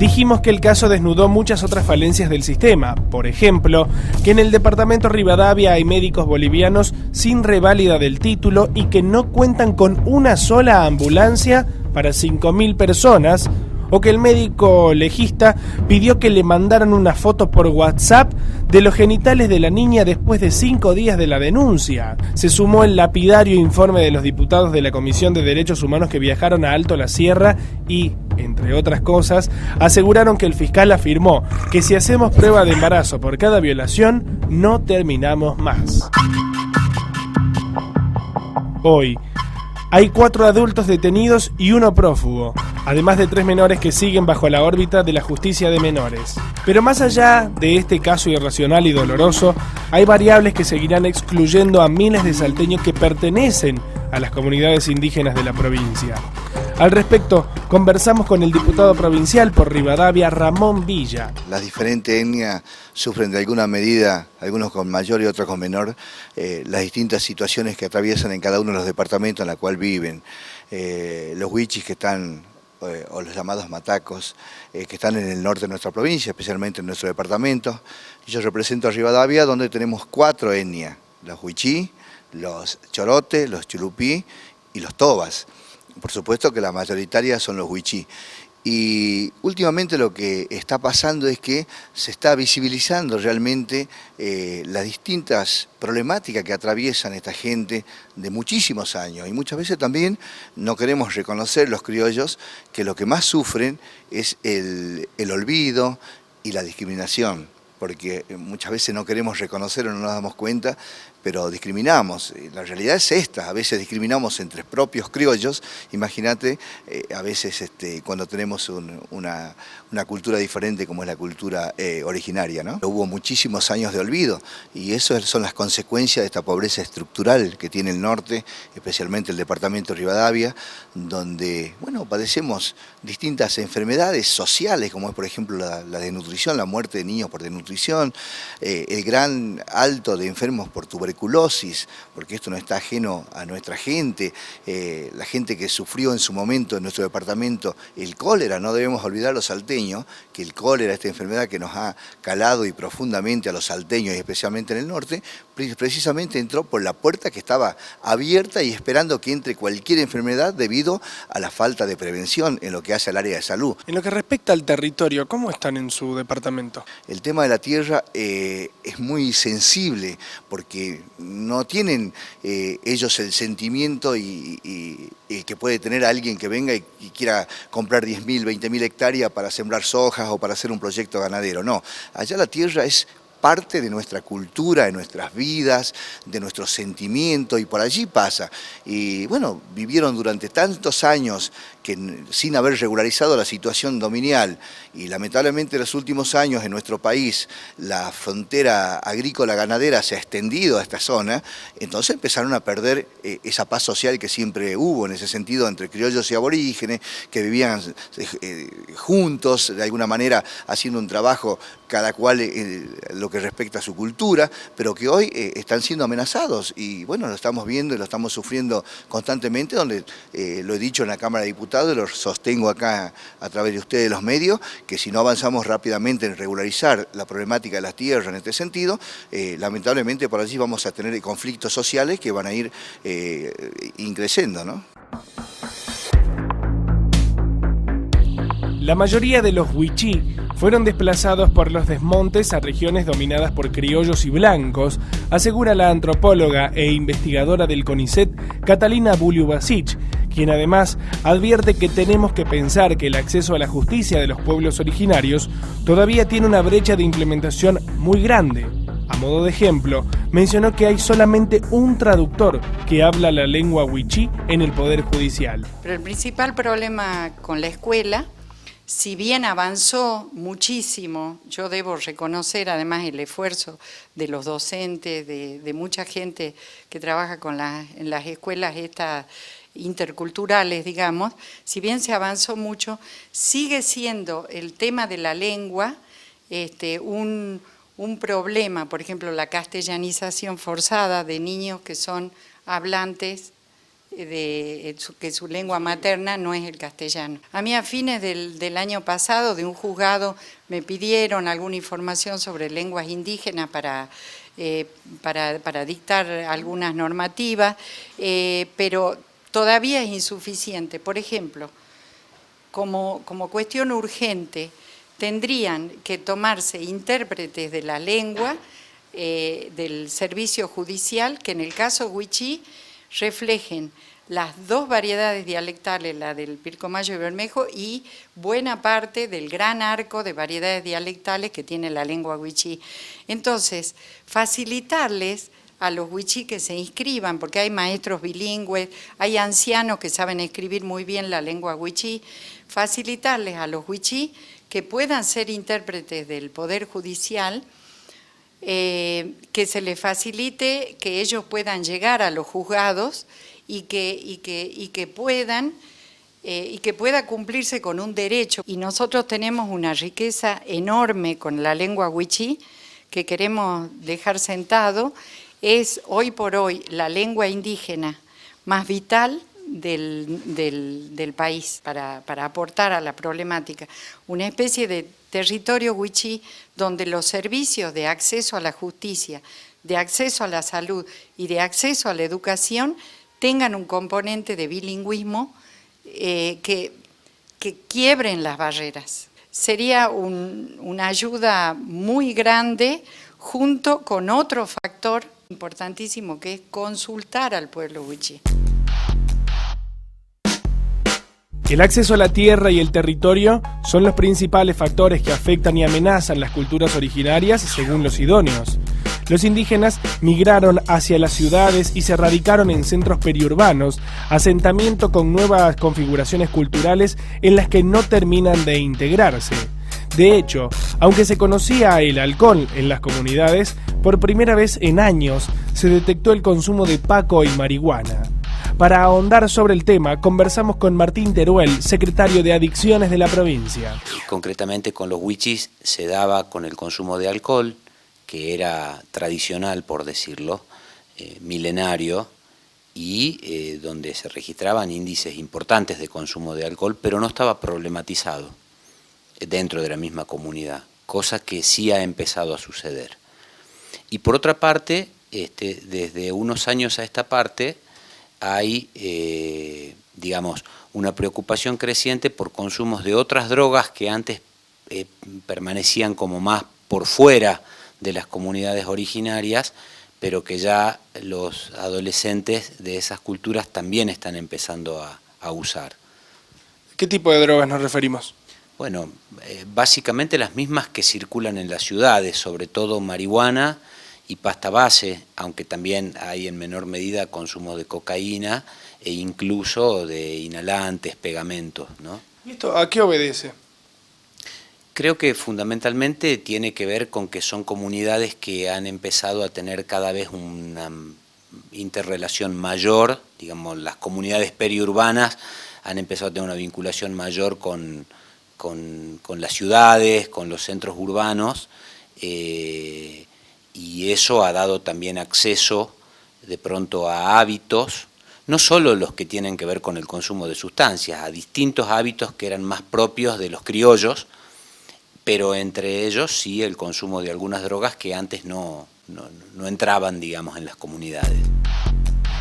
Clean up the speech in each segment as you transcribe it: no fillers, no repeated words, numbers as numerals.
Dijimos que el caso desnudó muchas otras falencias del sistema. Por ejemplo, que en el departamento Rivadavia hay médicos bolivianos sin reválida del título y que no cuentan con una sola ambulancia para 5.000 personas, o que el médico legista pidió que le mandaran una foto por WhatsApp de los genitales de la niña después de 5 días de la denuncia. Se sumó el lapidario informe de los diputados de la Comisión de Derechos Humanos que viajaron a Alto la Sierra y, entre otras cosas, aseguraron que el fiscal afirmó que si hacemos prueba de embarazo por cada violación, no terminamos más. Hoy, hay 4 adultos detenidos y 1 prófugo, además de 3 menores que siguen bajo la órbita de la justicia de menores. Pero más allá de este caso irracional y doloroso, hay variables que seguirán excluyendo a miles de salteños que pertenecen a las comunidades indígenas de la provincia. Al respecto, conversamos con el diputado provincial por Rivadavia, Ramón Villa. Las diferentes etnias sufren de alguna medida, algunos con mayor y otros con menor, las distintas situaciones que atraviesan en cada uno de los departamentos en los cuales viven. Los huichis que están, o los llamados matacos, que están en el norte de nuestra provincia, especialmente en nuestro departamento. Yo represento a Rivadavia, donde tenemos 4 etnias: los huichí, los chorotes, los chulupí y los tobas. Por supuesto que la mayoritaria son los huichí. Y últimamente lo que está pasando es que se está visibilizando realmente las distintas problemáticas que atraviesan esta gente de muchísimos años. Y muchas veces también no queremos reconocer los criollos que lo que más sufren es el olvido y la discriminación, porque muchas veces no queremos reconocer o no nos damos cuenta, pero discriminamos. La realidad es esta: a veces discriminamos entre propios criollos. Imagínate, a veces cuando tenemos una cultura diferente como es la cultura originaria, ¿no? Hubo muchísimos años de olvido y eso son las consecuencias de esta pobreza estructural que tiene el norte, especialmente el departamento de Rivadavia, donde, bueno, padecemos distintas enfermedades sociales, como es por ejemplo la desnutrición, la muerte de niños por desnutrición, el gran alto de enfermos por tuberculosis, porque esto no está ajeno a nuestra gente, la gente que sufrió en su momento en nuestro departamento el cólera. No debemos olvidar a los salteños que el cólera, esta enfermedad que nos ha calado y profundamente a los salteños y especialmente en el norte, precisamente entró por la puerta que estaba abierta y esperando que entre cualquier enfermedad debido a la falta de prevención en lo que hace al área de salud. En lo que respecta al territorio, ¿cómo están en su departamento? El tema de la tierra es muy sensible porque no tienen ellos el sentimiento y que puede tener alguien que venga y quiera comprar 10.000, 20.000 hectáreas para sembrar sojas o para hacer un proyecto ganadero. No, allá la tierra es parte de nuestra cultura, de nuestras vidas, de nuestros sentimientos, y por allí pasa. Y bueno, vivieron durante tantos años sin haber regularizado la situación dominial, y lamentablemente en los últimos años en nuestro país la frontera agrícola ganadera se ha extendido a esta zona, entonces empezaron a perder esa paz social que siempre hubo en ese sentido entre criollos y aborígenes, que vivían juntos, de alguna manera haciendo un trabajo cada cual lo que respecta a su cultura, pero que hoy están siendo amenazados, y bueno, lo estamos viendo y lo estamos sufriendo constantemente, donde lo he dicho en la Cámara de Diputados y lo sostengo acá a través de ustedes, los medios, que si no avanzamos rápidamente en regularizar la problemática de las tierras en este sentido, lamentablemente por allí vamos a tener conflictos sociales que van a ir increciendo, ¿no? La mayoría de los huichí fueron desplazados por los desmontes a regiones dominadas por criollos y blancos, asegura la antropóloga e investigadora del CONICET, Catalina Buliubasic, quien además advierte que tenemos que pensar que el acceso a la justicia de los pueblos originarios todavía tiene una brecha de implementación muy grande. A modo de ejemplo, mencionó que hay solamente un traductor que habla la lengua huichí en el Poder Judicial. Pero el principal problema con la escuela, si bien avanzó muchísimo, yo debo reconocer además el esfuerzo de los docentes, de mucha gente que trabaja en las escuelas estas interculturales, digamos, si bien se avanzó mucho, sigue siendo el tema de la lengua un problema. Por ejemplo, la castellanización forzada de niños que son hablantes que su lengua materna no es el castellano. A mí a fines del año pasado de un juzgado me pidieron alguna información sobre lenguas indígenas para dictar algunas normativas, pero todavía es insuficiente. Por ejemplo, como cuestión urgente, tendrían que tomarse intérpretes de la lengua del servicio judicial que en el caso wichí reflejen las dos variedades dialectales, la del Pilcomayo y Bermejo, y buena parte del gran arco de variedades dialectales que tiene la lengua wichí. Entonces, facilitarles a los wichí que se inscriban, porque hay maestros bilingües, hay ancianos que saben escribir muy bien la lengua wichí, facilitarles a los wichí que puedan ser intérpretes del Poder Judicial, que se les facilite que ellos puedan llegar a los juzgados y que pueda cumplirse con un derecho. Y nosotros tenemos una riqueza enorme con la lengua wichí que queremos dejar sentado. Es hoy por hoy la lengua indígena más vital del país para aportar a la problemática. Una especie de territorio wichí donde los servicios de acceso a la justicia, de acceso a la salud y de acceso a la educación tengan un componente de bilingüismo que quiebren las barreras. Sería una ayuda muy grande junto con otro factor importantísimo que es consultar al pueblo wichí. El acceso a la tierra y el territorio son los principales factores que afectan y amenazan las culturas originarias según los idóneos. Los indígenas migraron hacia las ciudades y se radicaron en centros periurbanos, asentamiento con nuevas configuraciones culturales en las que no terminan de integrarse. De hecho, aunque se conocía el alcohol en las comunidades, por primera vez en años se detectó el consumo de paco y marihuana. Para ahondar sobre el tema, conversamos con Martín Teruel, secretario de Adicciones de la provincia. Concretamente con los wichís se daba con el consumo de alcohol, que era tradicional, por decirlo, milenario, y donde se registraban índices importantes de consumo de alcohol, pero no estaba problematizado dentro de la misma comunidad, cosa que sí ha empezado a suceder. Y por otra parte, desde unos años a esta parte, hay, digamos, una preocupación creciente por consumos de otras drogas que antes permanecían como más por fuera de las comunidades originarias, pero que ya los adolescentes de esas culturas también están empezando a usar. ¿Qué tipo de drogas nos referimos? Bueno, básicamente las mismas que circulan en las ciudades, sobre todo marihuana y pasta base, aunque también hay en menor medida consumo de cocaína e incluso de inhalantes, pegamentos, ¿no? ¿Y esto a qué obedece? Creo que fundamentalmente tiene que ver con que son comunidades que han empezado a tener cada vez una interrelación mayor, digamos, las comunidades periurbanas han empezado a tener una vinculación mayor con las ciudades, con los centros urbanos, y eso ha dado también acceso de pronto a hábitos, no solo los que tienen que ver con el consumo de sustancias, a distintos hábitos que eran más propios de los criollos, pero entre ellos sí el consumo de algunas drogas que antes no entraban, digamos, en las comunidades.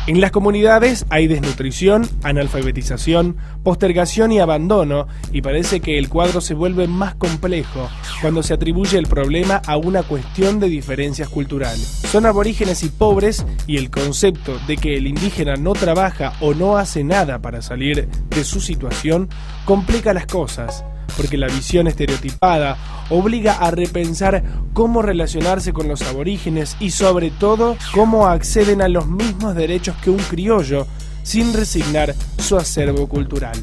En las comunidades hay desnutrición, analfabetización, postergación y abandono, y parece que el cuadro se vuelve más complejo cuando se atribuye el problema a una cuestión de diferencias culturales. Son aborígenes y pobres, y el concepto de que el indígena no trabaja o no hace nada para salir de su situación complica las cosas, porque la visión estereotipada obliga a repensar cómo relacionarse con los aborígenes y sobre todo cómo acceden a los mismos derechos que un criollo sin resignar su acervo cultural.